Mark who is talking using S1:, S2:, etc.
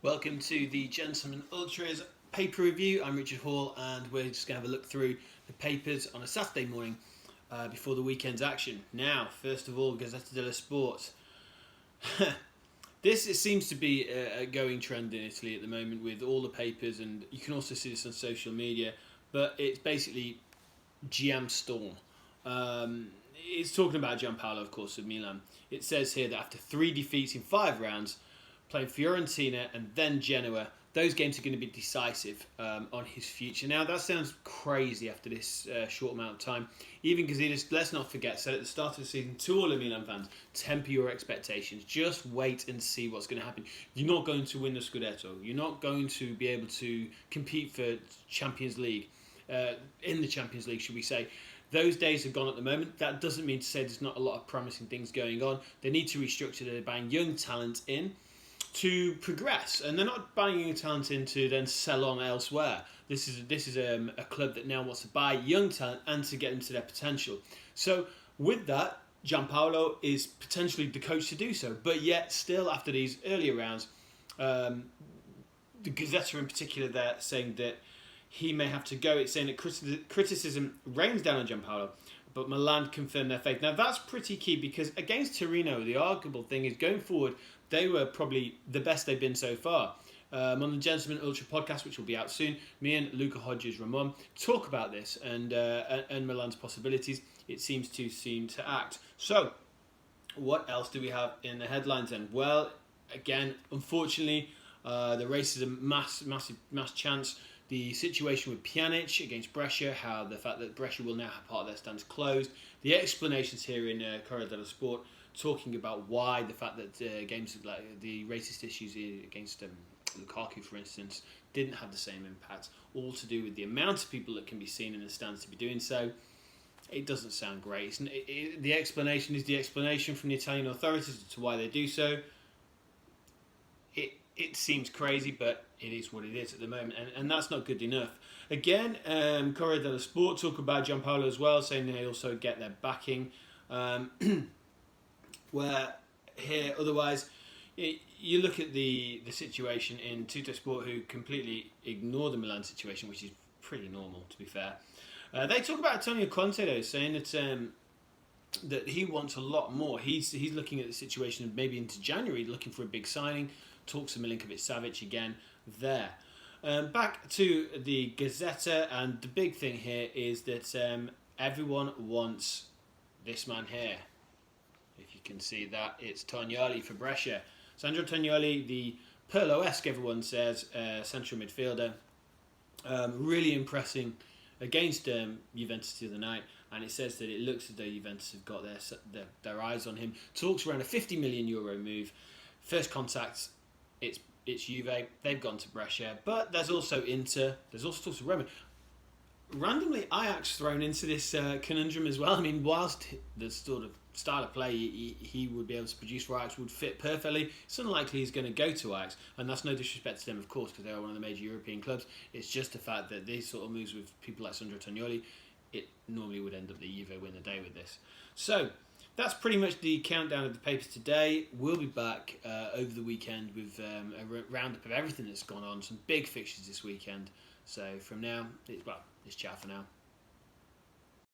S1: Welcome to the Gentleman Ultras paper review. I'm Richard Hall, and we're just going to have a look through the papers on a Saturday morning before the weekend's action. Now, first of all, Gazzetta dello Sport. It seems to be a going trend in Italy at the moment with all the papers, and you can also see this on social media, but it's basically GM Storm. It's talking about Gianpaolo, of course, of Milan. It says here that after 3 defeats in 5 rounds, playing Fiorentina and then Genoa, those games are going to be decisive on his future. Now, that sounds crazy after this short amount of time. Even Gazidis, let's not forget, said at the start of the season to all the Milan fans, temper your expectations. Just wait and see what's going to happen. You're not going to win the Scudetto. You're not going to be able to compete for Champions League, in the Champions League, should we say. Those days are gone at the moment. That doesn't mean to say there's not a lot of promising things going on. They need to restructure. They're buying young talent in to progress, and they're not buying young talent in to then sell on elsewhere. This is a club that now wants to buy young talent and to get them to their potential. So with that, Gianpaolo is potentially the coach to do so. But yet, still after these earlier rounds, the Gazzetta in particular, they're saying that he may have to go. It's saying that criticism rains down on Gianpaolo, but Milan confirmed their faith. Now that's pretty key, because against Torino, the arguable thing is going forward, they were probably the best they've been so far. On the Gentleman Ultra podcast, which will be out soon, me and Luca Hodges Ramon talk about this and Milan's possibilities. It seems to act. So, what else do we have in the headlines then? Well, again, unfortunately, the race is a mass chance. The situation with Pjanic against Brescia, how the fact that Brescia will now have part of their stands closed. The explanations here in Corriere dello Sport, talking about why the fact that games like the racist issues against Lukaku, for instance, didn't have the same impact. All to do with the amount of people that can be seen in the stands to be doing so. It doesn't sound great. The explanation is the explanation from the Italian authorities as to why they do so. It seems crazy, but it is what it is at the moment, and that's not good enough. Again, Corriere dello Sport talk about Gianpaolo as well, saying they also get their backing. Where here, otherwise, you look at the situation in Tuttosport, who completely ignore the Milan situation, which is pretty normal, to be fair. They talk about Antonio Conte, though, saying that he wants a lot more. He's looking at the situation maybe into January, looking for a big signing. Talks to Milinkovic-Savic again there. Back to the Gazzetta, and the big thing here is that everyone wants this man here. If you can see that, it's Tognoli for Brescia. Sandro Tognoli, the Pirlo-esque, everyone says, central midfielder. Really impressing against Juventus the other night, and it says that it looks as though Juventus have got their eyes on him. Talks around a €50 million move. First contact, it's Juve. They've gone to Brescia, but there's also Inter. There's also talks of Roma. Randomly, Ajax thrown into this conundrum as well. I mean, whilst the sort of style of play he would be able to produce for Ajax would fit perfectly, it's unlikely he's going to go to Ajax, and that's no disrespect to them, of course, because they are one of the major European clubs. It's just the fact that these sort of moves with people like Sandro Tognoli, it normally would end up that Juve win the day with this. So that's pretty much the countdown of the papers today. We'll be back over the weekend with a roundup of everything that's gone on. Some big fixtures this weekend. So from now, it's ciao for now.